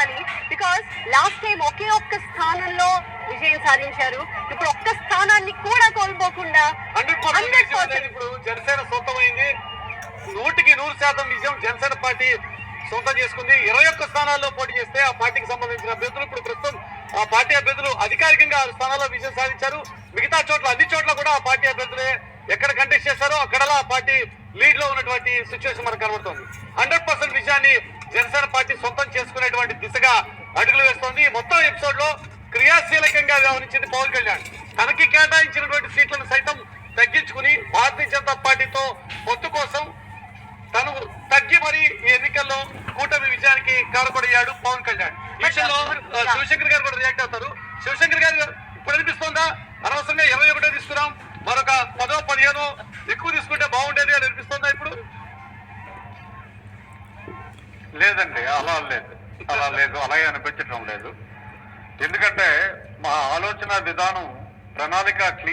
ఉండాలి. Because last time ఒకే ఒక్క స్థానంలో విజయం సాధించారు. ఇప్పుడు ఒక్క స్థానాన్ని కూడా కోల్పోకుండా 100% ఇప్పుడు జనసేన సొంతమైంది. 100% విజయం జనసేన పార్టీ సొంతం చేసుకుంది. 21 స్థానాల్లో పోటీ చేస్తే ఆ పార్టీకి సంబంధించిన అభ్యర్థులు ఇప్పుడు ప్రస్తుతం ఆ పార్టీ అభ్యర్థులు అధికారికంగా 6 స్థానాల్లో విజయం సాధించారు. మిగతా చోట్ల అన్ని చోట్ల కూడా ఆ పార్టీ అభ్యర్థులే ఎక్కడ కంటెస్ట్ చేశారో అక్కడలా ఆ పార్టీ లీడ్ లో ఉన్నటువంటి సిచ్యువేషన్ మనకు కనబడుతుంది. 100% విజయాన్ని జనసేన పార్టీ సొంతం చేసుకునేటువంటి దిశగా అడుగులు వేస్తోంది. మొత్తం ఎపిసోడ్ లో క్రియాశీలకంగా వ్యవహరించింది పవన్ కళ్యాణ్. తనకి కేటాయించినటువంటి సీట్లను సైతం తగ్గించుకుని భారతీయ జనతా పార్టీతో పొత్తు కోసం తను తగ్గి మరి ఈ ఎన్నికల్లో కూటమి విజయానికి కారపడయ్యాడు పవన్ కళ్యాణ్. ఈ విషయంలో శివశంకర్ గారు కూడా రియాక్ట్ అవుతారు. శివశంకర్ గారు ఇప్పుడు అనిపిస్తోందా అనవసరంగా 21 తీసుకున్నాం, మరొక 10, 15 ఎక్కువ తీసుకుంటే బాగుండేది అని అనిపిస్తుందా ఇప్పుడు? లేదండి, అలా లేదు, అలాగే అనిపించడం లేదు. ఎందుకంటే మా ఆలోచన విధానం, ప్రణాళిక క్లియర్